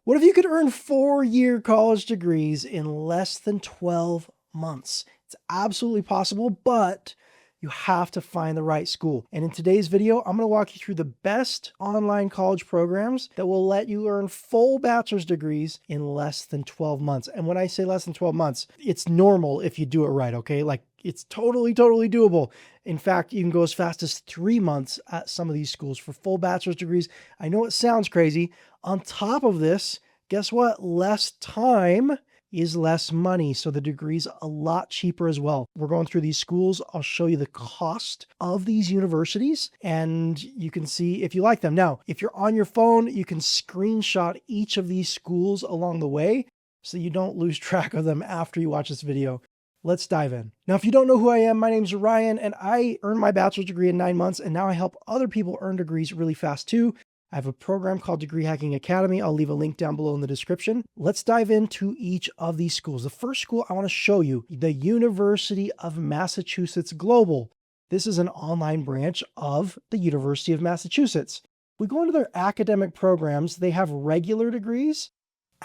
What if you could earn 4-year college degrees in less than 12 months? It's absolutely possible, but you have to find the right school. And in today's video, I'm going to walk you through the best online college programs that will let you earn full bachelor's degrees in less than 12 months. And when I say less than 12 months, it's normal if you do it right, okay? Like it's totally doable. In fact, you can go as fast as 3 months at some of these schools for full bachelor's degrees. I know it sounds crazy. On top of this, guess what? Less time is less money. So the degree's a lot cheaper as well. We're going through these schools. I'll show you the cost of these universities and you can see if you like them. Now, if you're on your phone, you can screenshot each of these schools along the way so you don't lose track of them after you watch this video. Let's dive in. Now, if you don't know who I am, my name's Ryan and I earned my bachelor's degree in 9 months and now I help other people earn degrees really fast too. I have a program called Degree Hacking Academy. I'll leave a link down below in the description. Let's dive into each of these schools. The first school I want to show you, the University of Massachusetts Global. This is an online branch of the University of Massachusetts. We go into their academic programs. They have regular degrees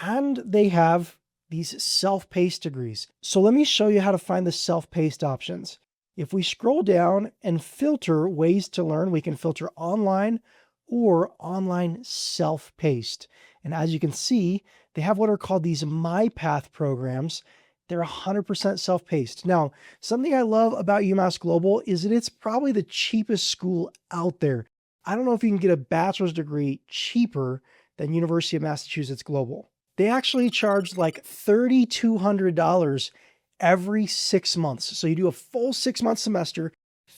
and they have these self-paced degrees. So let me show you how to find the self-paced options. If we scroll down and filter ways to learn, we can filter online or online self-paced. And as you can see, they have what are called these MyPath programs. They're 100% self-paced. Now, something I love about Umass Global is that it's probably the cheapest school out there. I don't know if you can get a bachelor's degree cheaper than University of Massachusetts Global. They actually charge like $3,200 every 6 months. So you do a full 6-month semester,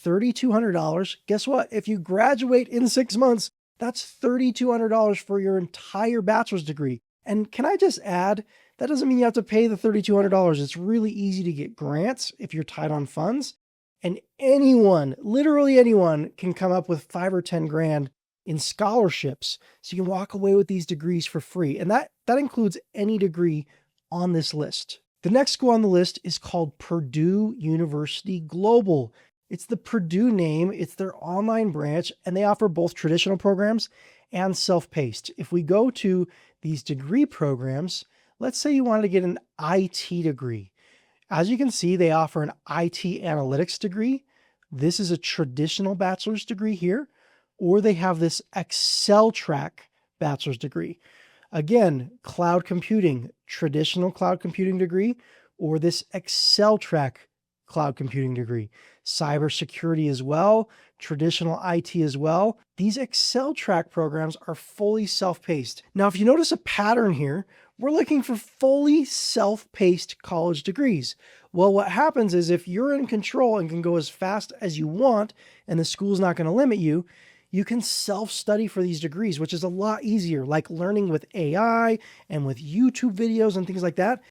$3,200. Guess what? If you graduate in 6 months, that's $3,200 for your entire bachelor's degree. And can I just add, that doesn't mean you have to pay the $3,200. It's really easy to get grants if you're tight on funds. And anyone, literally anyone, can come up with 5 or 10 grand in scholarships. So you can walk away with these degrees for free. And that includes any degree on this list. The next school on the list is called Purdue University Global. It's the Purdue name, it's their online branch, and they offer both traditional programs and self-paced. If we go to these degree programs, let's say you wanted to get an IT degree. As you can see, they offer an IT analytics degree. This is a traditional bachelor's degree here, or they have this Excel track bachelor's degree. Again, cloud computing, traditional cloud computing degree, or this Excel track cloud computing degree. Cybersecurity as well, traditional IT as well. These Excel track programs are fully self-paced. Now, if you notice a pattern here, we're looking for fully self-paced college degrees. Well, what happens is if you're in control and can go as fast as you want and the school's not going to limit you, you can self-study for these degrees, which is a lot easier, like learning with AI and with YouTube videos and things like that.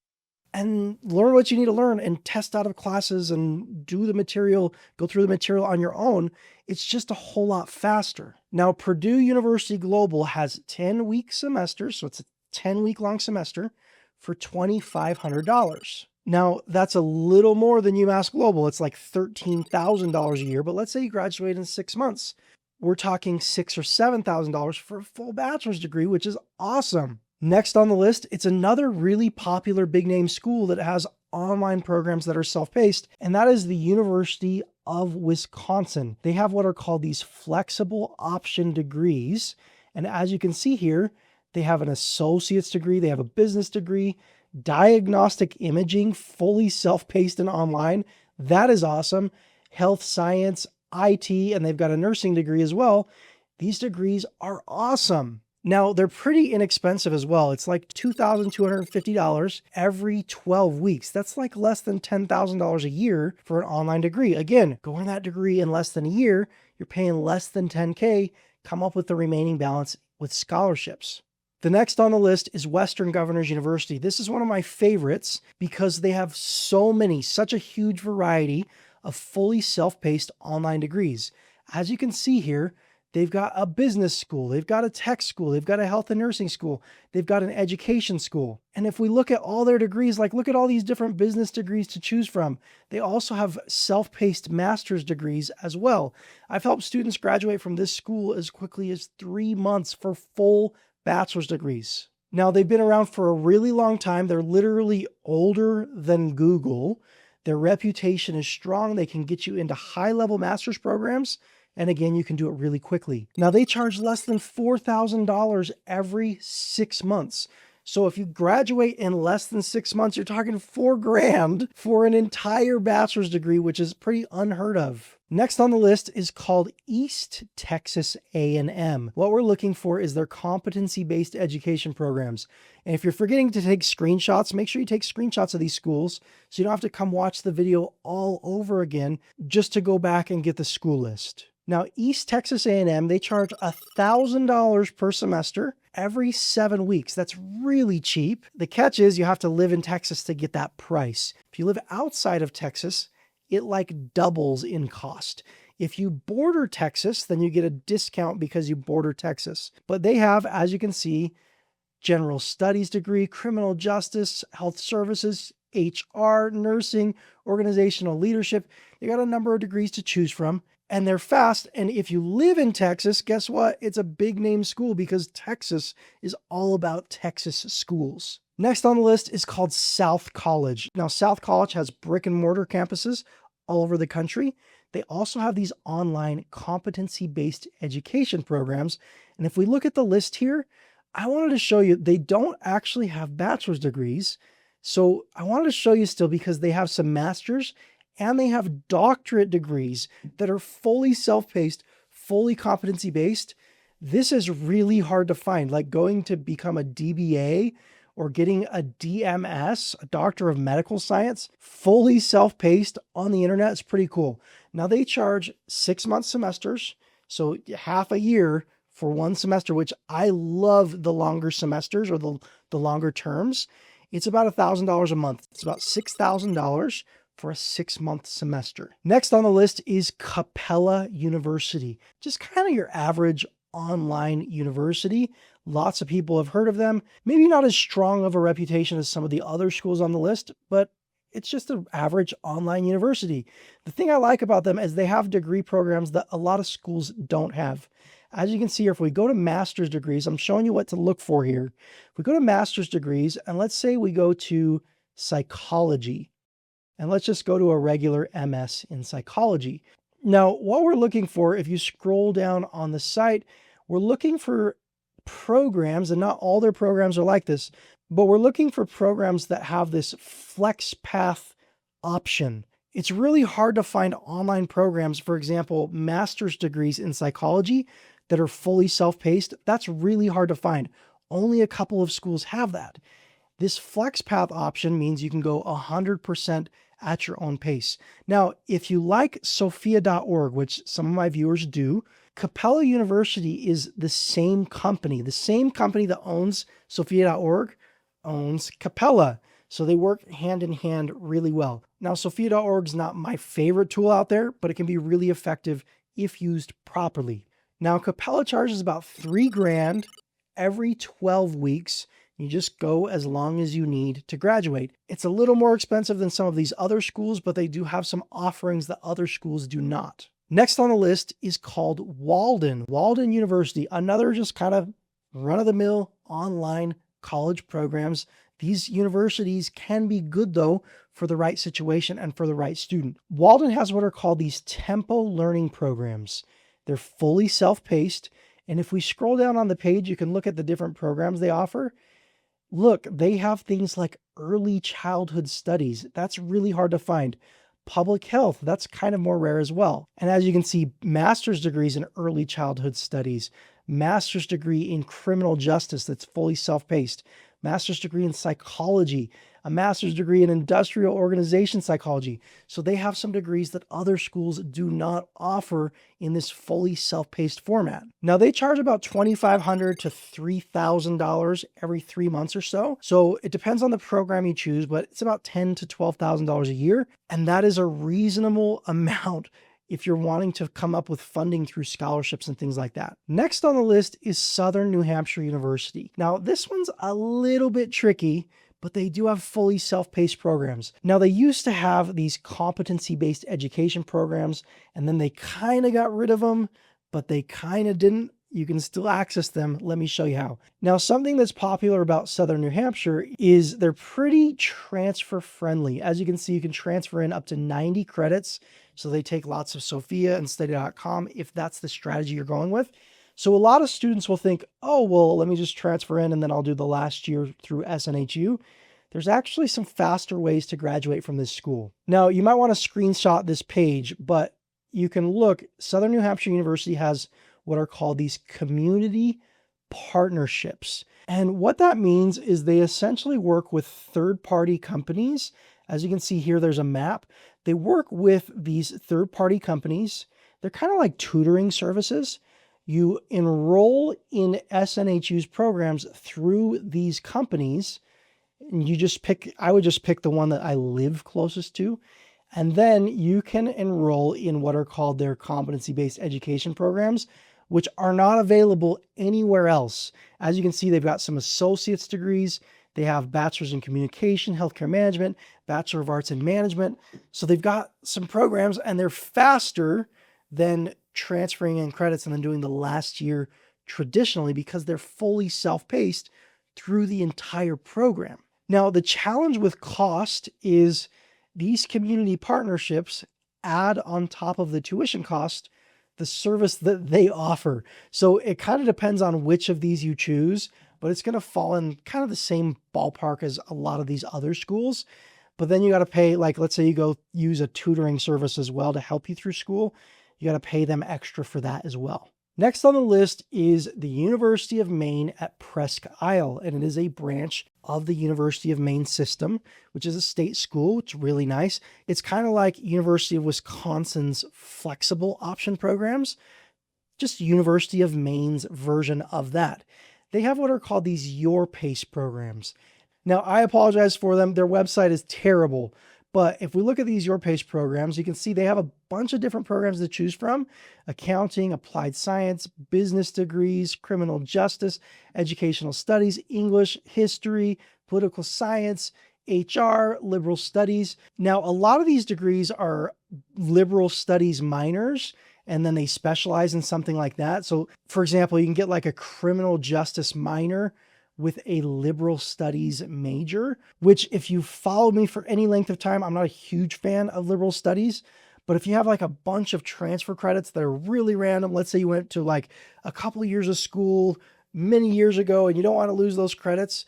And learn what you need to learn and test out of classes and do the material, go through the material on your own. It's just a whole lot faster. Now, Purdue University Global has 10-week semesters, so it's a 10-week long semester for $2,500. Now, that's a little more than UMass Global. It's like $13,000 a year, but let's say you graduate in 6 months. We're talking $6,000 or $7,000 for a full bachelor's degree, which is awesome. Next on the list, it's another really popular big name school that has online programs that are self-paced, and that is the University of Wisconsin. They have what are called these flexible option degrees. And as you can see here, they have an associate's degree, they have a business degree, diagnostic imaging, fully self-paced and online. That is awesome. Health science, IT, and they've got a nursing degree as well. These degrees are awesome. Now, they're pretty inexpensive as well. It's like $2,250 every 12 weeks. That's like less than $10,000 a year for an online degree. Again, going that degree in less than a year, you're paying less than $10K. Come up with the remaining balance with scholarships. The next on the list is Western Governors University. This is one of my favorites because they have such a huge variety of fully self-paced online degrees. As you can see here, they've got a business school, they've got a tech school, they've got a health and nursing school, they've got an education school. And if we look at all their degrees, like look at all these different business degrees to choose from. They also have self-paced master's degrees as well. I've helped students graduate from this school as quickly as 3 months for full bachelor's degrees. Now, they've been around for a really long time. They're literally older than Google. Their reputation is strong. They can get you into high-level master's programs. And again, you can do it really quickly. Now, they charge less than $4,000 every 6 months. So if you graduate in less than 6 months, you're talking $4,000 for an entire bachelor's degree, which is pretty unheard of. Next on the list is called East Texas A&M. What we're looking for is their competency-based education programs. And if you're forgetting to take screenshots, make sure you take screenshots of these schools so you don't have to come watch the video all over again just to go back and get the school list. Now, East Texas A&M, they charge $1,000 per semester every 7 weeks. That's really cheap. The catch is you have to live in Texas to get that price. If you live outside of Texas, it like doubles in cost. If you border Texas, then you get a discount because you border Texas. But they have, as you can see, general studies degree, criminal justice, health services, HR, nursing, organizational leadership. They got a number of degrees to choose from. And they're fast. And if you live in Texas, guess what? It's a big name school because Texas is all about Texas schools. Next on the list is called South College. Now, South College has brick and mortar campuses all over the country. They also have these online competency-based education programs. And if we look at the list here, I wanted to show you they don't actually have bachelor's degrees. So I wanted to show you still because they have some master's and they have doctorate degrees that are fully self-paced, fully competency-based. This is really hard to find, like going to become a DBA or getting a DMS, a Doctor of Medical Science, fully self-paced on the internet is pretty cool. Now they charge 6-month semesters, so half a year for one semester, which I love the longer semesters or the longer terms. It's about $1,000 a month. It's about $6,000 for a 6-month semester. Next on the list is Capella University. Just kind of your average online university. Lots of people have heard of them. Maybe not as strong of a reputation as some of the other schools on the list, but it's just an average online university. The thing I like about them is they have degree programs that a lot of schools don't have. As you can see here, if we go to master's degrees, I'm showing you what to look for here. If we go to master's degrees, and let's say we go to psychology, and let's just go to a regular MS in psychology. Now, what we're looking for, if you scroll down on the site, we're looking for programs, and not all their programs are like this, but we're looking for programs that have this flex path option. It's really hard to find online programs, for example, master's degrees in psychology that are fully self-paced. That's really hard to find. Only a couple of schools have that. This flex path option means you can go 100% at your own pace. Now, if you like Sophia.org, which some of my viewers do, Capella University is the same company. The same company that owns Sophia.org owns Capella. So they work hand in hand really well. Now, Sophia.org is not my favorite tool out there, but it can be really effective if used properly. Now, Capella charges about $3,000 every 12 weeks. You just go as long as you need to graduate. It's a little more expensive than some of these other schools, but they do have some offerings that other schools do not. Next on the list is called Walden. Walden University, another just kind of run-of-the-mill online college programs. These universities can be good, though, for the right situation and for the right student. Walden has what are called these tempo learning programs. They're fully self-paced, and if we scroll down on the page, you can look at the different programs they offer. Look, they have things like early childhood studies. That's really hard to find. Public health, that's kind of more rare as well. And as you can see, master's degrees in early childhood studies, master's degree in criminal justice that's fully self-paced, master's degree in psychology, a master's degree in industrial organization psychology. So they have some degrees that other schools do not offer in this fully self-paced format. Now they charge about $2,500 to $3,000 every 3 months or so. So it depends on the program you choose, but it's about $10,000 to $12,000 a year. And that is a reasonable amount if you're wanting to come up with funding through scholarships and things like that. Next on the list is Southern New Hampshire University. Now this one's a little bit tricky, but they do have fully self-paced programs. Now they used to have these competency-based education programs, and then they kind of got rid of them, but they kind of didn't. you can still access them. Let me show you how. Now, something that's popular about Southern New Hampshire is they're pretty transfer friendly. As you can see, you can transfer in up to 90 credits. So they take lots of Sophia and study.com if that's the strategy you're going with. So a lot of students will think, oh, well, let me just transfer in and then I'll do the last year through SNHU. There's actually some faster ways to graduate from this school. Now, you might want to screenshot this page, but you can look. Southern New Hampshire University has what are called these community partnerships. And what that means is they essentially work with third-party companies. As you can see here, there's a map. They work with these third-party companies. They're kind of like tutoring services. You enroll in SNHU's programs through these companies. And you just pick, I would just pick the one that I live closest to. And then you can enroll in what are called their competency-based education programs, which are not available anywhere else. As you can see, they've got some associate's degrees. They have bachelor's in communication, healthcare management, bachelor of arts in management. So they've got some programs and they're faster than transferring in credits and then doing the last year traditionally because they're fully self-paced through the entire program. Now, the challenge with cost is these community partnerships add on top of the tuition cost the service that they offer. So it kind of depends on which of these you choose, but it's going to fall in kind of the same ballpark as a lot of these other schools. But then you got to pay, like, let's say you go use a tutoring service as well to help you through school. You got to pay them extra for that as well. Next on the list is the University of Maine at Presque Isle, and it is a branch of the University of Maine system, which is a state school. It's really nice. It's kind of like University of Wisconsin's flexible option programs, just University of Maine's version of that. They have what are called these Your Pace programs. Now, I apologize for them. Their website is terrible. But if we look at these Your Pace programs, you can see they have a bunch of different programs to choose from: accounting, applied science, business degrees, criminal justice, educational studies, English, history, political science, HR, liberal studies. Now, a lot of these degrees are liberal studies minors, and then they specialize in something like that. So, for example, you can get like a criminal justice minor with a liberal studies major, which if you followed me for any length of time, I'm not a huge fan of liberal studies, but if you have like a bunch of transfer credits that are really random, let's say you went to like a couple of years of school many years ago and you don't want to lose those credits,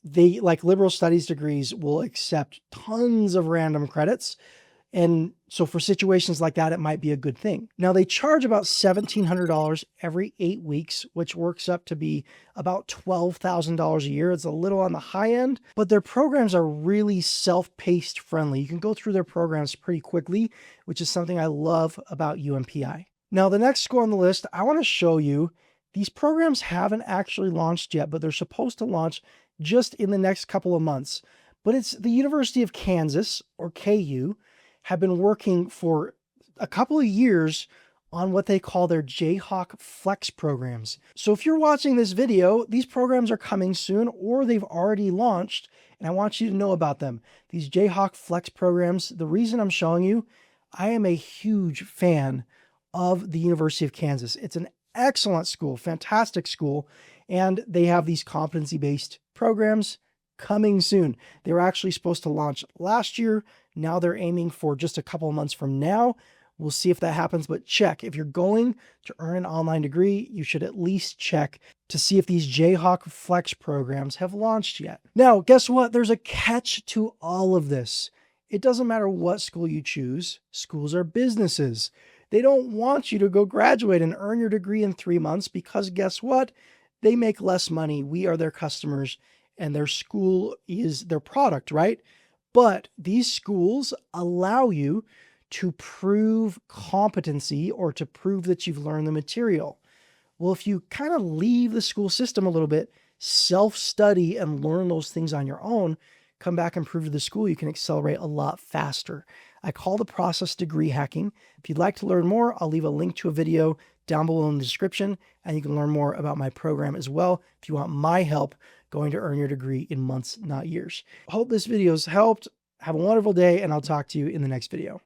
they like liberal studies degrees will accept tons of random credits. And so for situations like that, it might be a good thing. Now, they charge about $1,700 every 8 weeks, which works up to be about $12,000 a year. It's a little on the high end, but their programs are really self-paced friendly. You can go through their programs pretty quickly, which is something I love about UMPI. Now, the next school on the list, I want to show you, these programs haven't actually launched yet, but they're supposed to launch just in the next couple of months. But it's the University of Kansas, or KU, have been working for a couple of years on what they call their Jayhawk Flex programs. So if you're watching this video, these programs are coming soon or they've already launched, and I want you to know about them. These Jayhawk Flex programs, the reason I'm showing you, I am a huge fan of the University of Kansas. It's an excellent school, fantastic school, and they have these competency-based programs coming soon. They were actually supposed to launch last year. Now they're aiming for just a couple of months from now. We'll see if that happens, but check. If you're going to earn an online degree, you should at least check to see if these Jayhawk Flex programs have launched yet. Now, guess what? There's a catch to all of this. It doesn't matter what school you choose. Schools are businesses. They don't want you to go graduate and earn your degree in 3 months because guess what? They make less money. We are their customers and their school is their product, right? But these schools allow you to prove competency or to prove that you've learned the material. Well, if you kind of leave the school system a little bit, self-study and learn those things on your own, come back and prove to the school, you can accelerate a lot faster. I call the process degree hacking. If you'd like to learn more, I'll leave a link to a video down below in the description, and you can learn more about my program as well if you want my help going to earn your degree in months, not years. I hope this video has helped. Have a wonderful day, and I'll talk to you in the next video.